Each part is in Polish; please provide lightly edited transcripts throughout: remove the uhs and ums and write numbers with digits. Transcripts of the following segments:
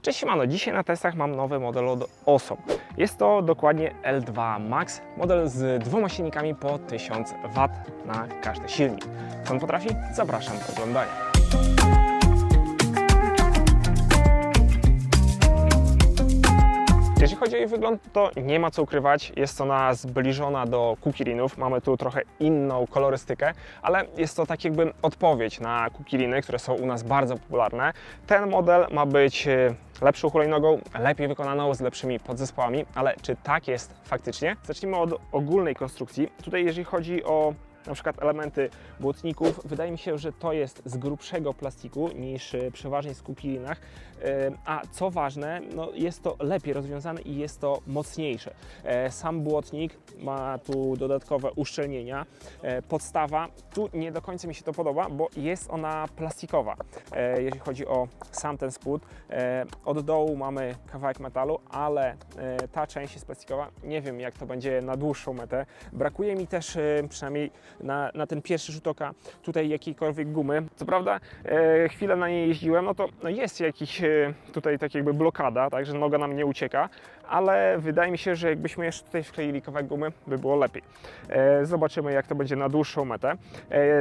Cześć siemano, dzisiaj na testach mam nowy model od Osom. Jest to dokładnie L2 Max, model z dwoma silnikami po 1000 W na każdy silnik. Co on potrafi? Zapraszam do oglądania. Jeśli chodzi o jej wygląd, to nie ma co ukrywać, jest ona zbliżona do Kukirinów, mamy tu trochę inną kolorystykę, ale jest to tak jakby odpowiedź na Kukiriny, które są u nas bardzo popularne. Ten model ma być lepszą hulajnogą, lepiej wykonaną, z lepszymi podzespołami, ale czy tak jest faktycznie? Zacznijmy od ogólnej konstrukcji. Tutaj jeżeli chodzi o na przykład elementy błotników, wydaje mi się, że to jest z grubszego plastiku niż przeważnie w Kukirinach, a co ważne, no jest to lepiej rozwiązane i jest to mocniejsze. Sam błotnik ma tu dodatkowe uszczelnienia. Podstawa, tu nie do końca mi się to podoba, bo jest ona plastikowa. Jeśli chodzi o sam ten spód, od dołu mamy kawałek metalu, ale ta część jest plastikowa. Nie wiem, jak to będzie na dłuższą metę. Brakuje mi też przynajmniej na ten pierwszy rzut oka tutaj jakiejkolwiek gumy. Co prawda chwilę na niej jeździłem, no to jest jakiś tutaj tak jakby blokada, tak, że noga nam nie ucieka, ale wydaje mi się, że jakbyśmy jeszcze tutaj wkleili kawałek gumy, by było lepiej. Zobaczymy, jak to będzie na dłuższą metę.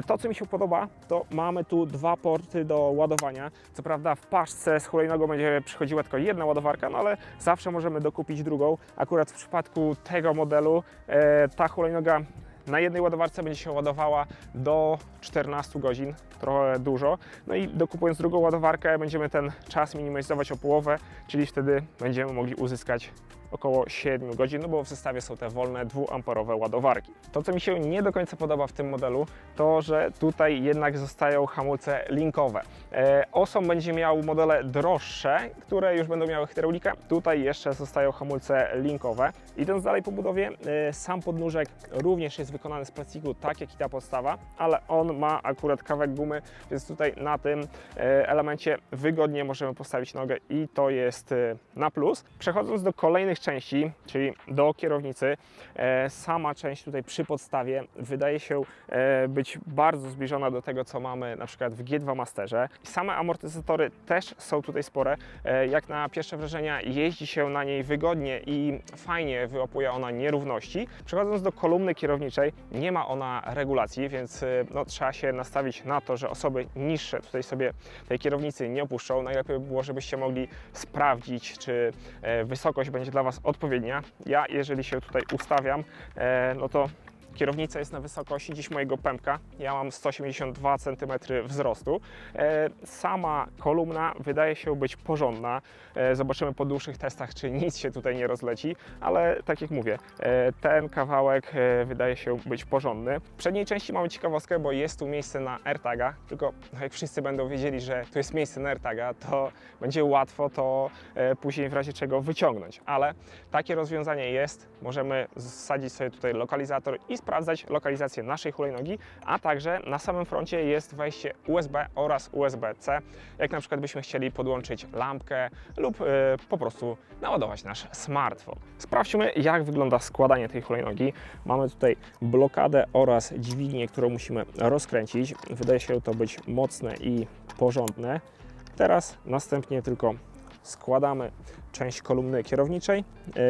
To, co mi się podoba, to mamy tu dwa porty do ładowania. Co prawda w paczce z hulajnogą będzie przychodziła tylko jedna ładowarka, no ale zawsze możemy dokupić drugą. Akurat w przypadku tego modelu ta hulajnoga na jednej ładowarce będzie się ładowała do 14 godzin, trochę dużo. No i dokupując drugą ładowarkę będziemy ten czas minimalizować o połowę, czyli wtedy będziemy mogli uzyskać około 7 godzin, no bo w zestawie są te wolne 2-amperowe ładowarki. To, co mi się nie do końca podoba w tym modelu, to że tutaj jednak zostają hamulce linkowe. Osom będzie miał modele droższe, które już będą miały hydraulikę. Tutaj jeszcze zostają hamulce linkowe. Idąc dalej po budowie, sam podnóżek również jest wykonany z plastiku, tak jak i ta podstawa, ale on ma akurat kawałek gumy, więc tutaj na tym elemencie wygodnie możemy postawić nogę i to jest na plus. Przechodząc do kolejnych części, czyli do kierownicy, sama część tutaj przy podstawie wydaje się być bardzo zbliżona do tego, co mamy na przykład w G2 Masterze. Same amortyzatory też są tutaj spore. Jak na pierwsze wrażenia jeździ się na niej wygodnie i fajnie wyłapuje ona nierówności. Przechodząc do kolumny kierowniczej, nie ma ona regulacji, więc no, trzeba się nastawić na to, że osoby niższe tutaj sobie tej kierownicy nie opuszczą. Najlepiej by było, żebyście mogli sprawdzić, czy wysokość będzie dla Was odpowiednia. Ja, jeżeli się tutaj ustawiam, no to kierownica jest na wysokości dziś mojego pępka. Ja mam 182 cm wzrostu. Sama kolumna wydaje się być porządna. Zobaczymy po dłuższych testach, czy nic się tutaj nie rozleci, ale tak jak mówię, ten kawałek wydaje się być porządny. W przedniej części mamy ciekawostkę, bo jest tu miejsce na AirTaga, tylko jak wszyscy będą wiedzieli, że tu jest miejsce na AirTaga, to będzie łatwo to później w razie czego wyciągnąć, ale takie rozwiązanie jest. Możemy wsadzić sobie tutaj lokalizator i sprawdzać lokalizację naszej hulajnogi, a także na samym froncie jest wejście USB oraz USB-C, jak na przykład byśmy chcieli podłączyć lampkę lub po prostu naładować nasz smartfon. Sprawdźmy, jak wygląda składanie tej hulajnogi. Mamy tutaj blokadę oraz dźwignię, którą musimy rozkręcić. Wydaje się to być mocne i porządne. Teraz następnie tylko składamy część kolumny kierowniczej,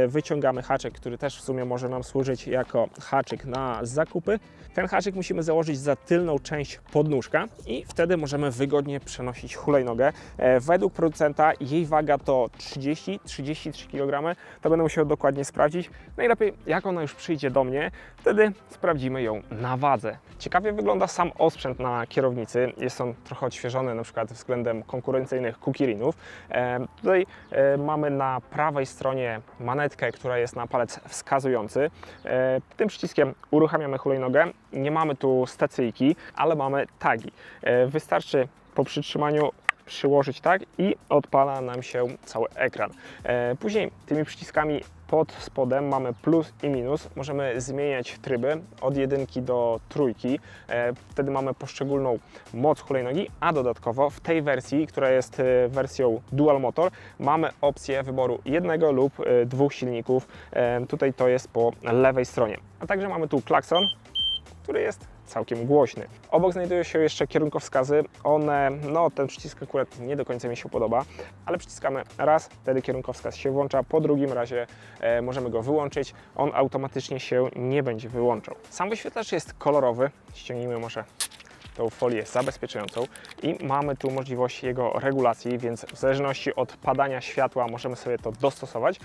wyciągamy haczyk, który też w sumie może nam służyć jako haczyk na zakupy. Ten haczyk musimy założyć za tylną część podnóżka i wtedy możemy wygodnie przenosić hulajnogę. Według producenta jej waga to 30-33 kg. To będę musiał dokładnie sprawdzić. Najlepiej jak ona już przyjdzie do mnie, wtedy sprawdzimy ją na wadze. Ciekawie wygląda sam osprzęt na kierownicy. Jest on trochę odświeżony na przykład względem konkurencyjnych Kukirinów. Tutaj mamy na prawej stronie manetkę, która jest na palec wskazujący. Tym przyciskiem uruchamiamy hulajnogę. Nie mamy tu stacyjki, ale mamy tagi. Wystarczy po przytrzymaniu przyłożyć tak i odpala nam się cały ekran. Później tymi przyciskami pod spodem mamy plus i minus. Możemy zmieniać tryby od 1 do 3. Wtedy mamy poszczególną moc hulajnogi, a dodatkowo w tej wersji, która jest wersją Dual Motor, mamy opcję wyboru jednego lub 2 silników. Tutaj to jest po lewej stronie. A także mamy tu klakson, który jest całkiem głośny. Obok znajdują się jeszcze kierunkowskazy. Ten przycisk akurat nie do końca mi się podoba, ale przyciskamy raz, wtedy kierunkowskaz się włącza, po drugim razie możemy go wyłączyć. On automatycznie się nie będzie wyłączał. Sam wyświetlacz jest kolorowy. Ściągnijmy może tą folię zabezpieczającą i mamy tu możliwość jego regulacji, więc w zależności od padania światła możemy sobie to dostosować,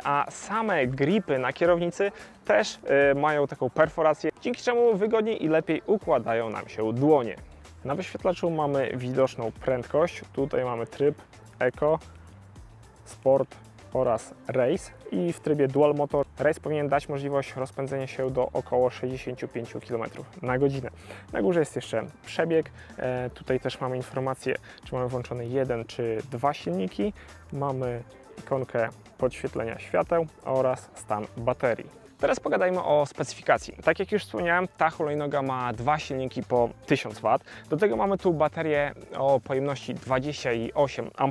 a same gripy na kierownicy też mają taką perforację, dzięki czemu wygodniej i lepiej układają nam się dłonie. Na wyświetlaczu mamy widoczną prędkość, tutaj mamy tryb Eco, Sport oraz Race i w trybie Dual Motor Race powinien dać możliwość rozpędzenia się do około 65 km na godzinę. Na górze jest jeszcze przebieg, tutaj też mamy informację, czy mamy włączony jeden czy dwa silniki, mamy ikonkę podświetlenia świateł oraz stan baterii. Teraz pogadajmy o specyfikacji. Tak jak już wspomniałem, ta hulajnoga ma dwa silniki po 1000 W. Do tego mamy tu baterię o pojemności 28 Ah.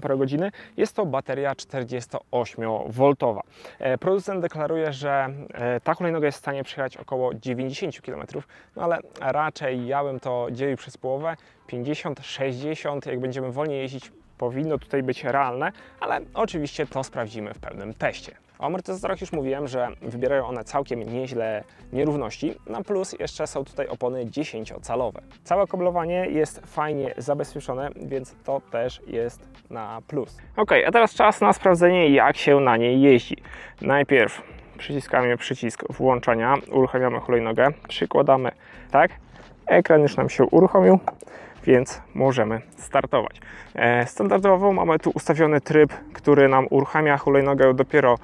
Jest to bateria 48V. Producent deklaruje, że ta hulajnoga jest w stanie przejechać około 90 km, no ale raczej ja bym to dzielił przez połowę, 50-60, jak będziemy wolniej jeździć, powinno tutaj być realne, ale oczywiście to sprawdzimy w pełnym teście. O amortyzatorach już mówiłem, że wybierają one całkiem nieźle nierówności, na plus jeszcze są tutaj opony 10-calowe. Całe kablowanie jest fajnie zabezpieczone, więc to też jest na plus. Ok, a teraz czas na sprawdzenie, jak się na niej jeździ. Najpierw przyciskamy przycisk włączania, uruchamiamy hulajnogę, przykładamy tak, ekran już nam się uruchomił, więc możemy startować. Standardowo mamy tu ustawiony tryb, który nam uruchamia hulajnogę dopiero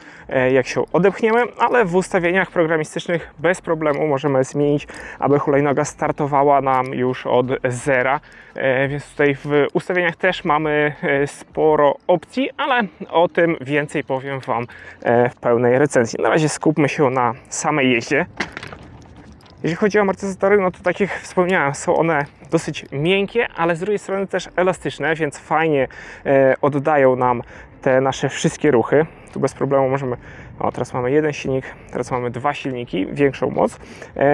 jak się odepchniemy, ale w ustawieniach programistycznych bez problemu możemy zmienić, aby hulajnoga startowała nam już od zera. Więc tutaj w ustawieniach też mamy sporo opcji, ale o tym więcej powiem Wam w pełnej recenzji. Na razie skupmy się na samej jeździe. Jeśli chodzi o amortyzatory, no to tak jak wspomniałem, są one dosyć miękkie, ale z drugiej strony też elastyczne, więc fajnie oddają nam te nasze wszystkie ruchy. Tu bez problemu możemy, teraz mamy jeden silnik, teraz mamy dwa silniki, większą moc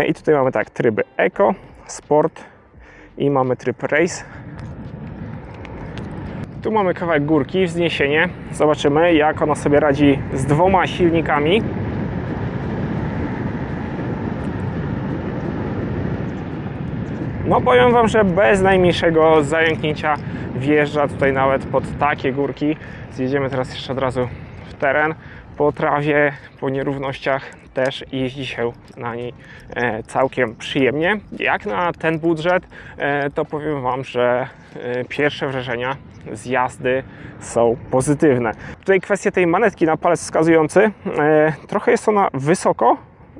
i tutaj mamy tak, tryby Eco, Sport i mamy tryb Race. Tu mamy kawałek górki, wzniesienie, zobaczymy jak ona sobie radzi z dwoma silnikami. No powiem Wam, że bez najmniejszego zająknięcia wjeżdża tutaj nawet pod takie górki. Zjedziemy teraz jeszcze od razu w teren. Po trawie, po nierównościach też jeździ się na niej całkiem przyjemnie. Jak na ten budżet, to powiem Wam, że pierwsze wrażenia z jazdy są pozytywne. Tutaj kwestia tej manetki na palec wskazujący. Trochę jest ona wysoko,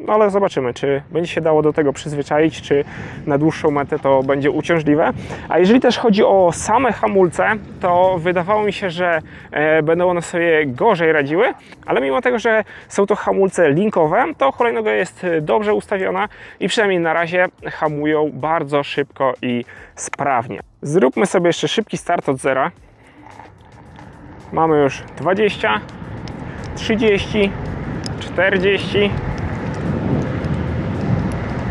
no ale zobaczymy, czy będzie się dało do tego przyzwyczaić, czy na dłuższą metę to będzie uciążliwe. A jeżeli też chodzi o same hamulce, to wydawało mi się, że będą one sobie gorzej radziły, ale mimo tego, że są to hamulce linkowe, to hulajnoga jest dobrze ustawiona i przynajmniej na razie hamują bardzo szybko i sprawnie. Zróbmy sobie jeszcze szybki start od zera. Mamy już 20, 30, 40,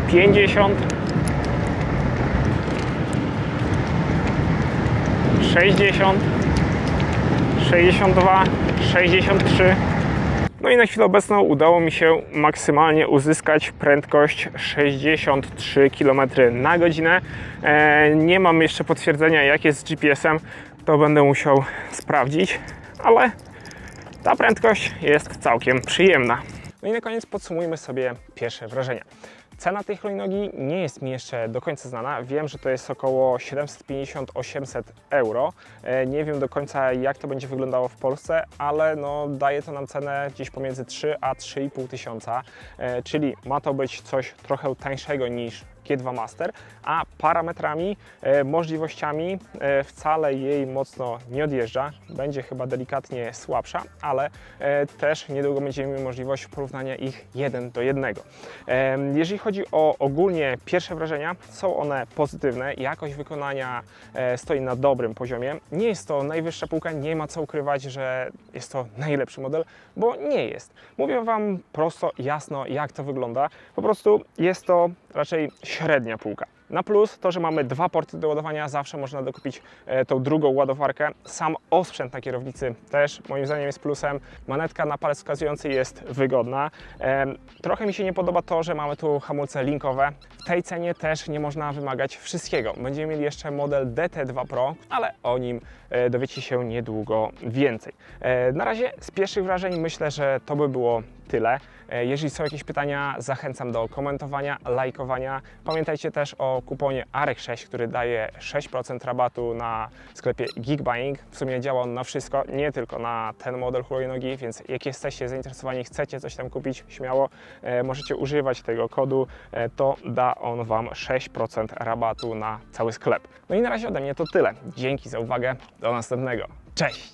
50, 60, 62, 63. No i na chwilę obecną udało mi się maksymalnie uzyskać prędkość 63 km na godzinę. Nie mam jeszcze potwierdzenia, jak jest z GPS-em, to będę musiał sprawdzić, ale ta prędkość jest całkiem przyjemna. No i na koniec podsumujmy sobie pierwsze wrażenia. Cena tej hulajnogi nie jest mi jeszcze do końca znana. Wiem, że to jest około 750-800 euro. Nie wiem do końca, jak to będzie wyglądało w Polsce, ale no, daje to nam cenę gdzieś pomiędzy 3 a 3,5 tysiąca, czyli ma to być coś trochę tańszego niż G2 Master, a parametrami, możliwościami wcale jej mocno nie odjeżdża. Będzie chyba delikatnie słabsza, ale też niedługo będziemy mieli możliwość porównania ich 1 do 1. Jeżeli chodzi o ogólnie pierwsze wrażenia, są one pozytywne. Jakość wykonania stoi na dobrym poziomie. Nie jest to najwyższa półka, nie ma co ukrywać, że jest to najlepszy model, bo nie jest. Mówię Wam prosto, jasno, jak to wygląda. Po prostu jest to raczej średnia półka. Na plus to, że mamy dwa porty do ładowania, zawsze można dokupić tą drugą ładowarkę. Sam osprzęt na kierownicy też moim zdaniem jest plusem. Manetka na palec wskazujący jest wygodna. Trochę mi się nie podoba to, że mamy tu hamulce linkowe. W tej cenie też nie można wymagać wszystkiego. Będziemy mieli jeszcze model DT2 Pro, ale o nim dowiecie się niedługo więcej. Na razie z pierwszych wrażeń myślę, że to by było tyle. Jeżeli są jakieś pytania, zachęcam do komentowania, lajkowania. Pamiętajcie też o kuponie AREK6, który daje 6% rabatu na sklepie Geekbuying. W sumie działa on na wszystko, nie tylko na ten model hulajnogi, więc jak jesteście zainteresowani, chcecie coś tam kupić, śmiało możecie używać tego kodu, to da on Wam 6% rabatu na cały sklep. No i na razie ode mnie to tyle. Dzięki za uwagę, do następnego. Cześć!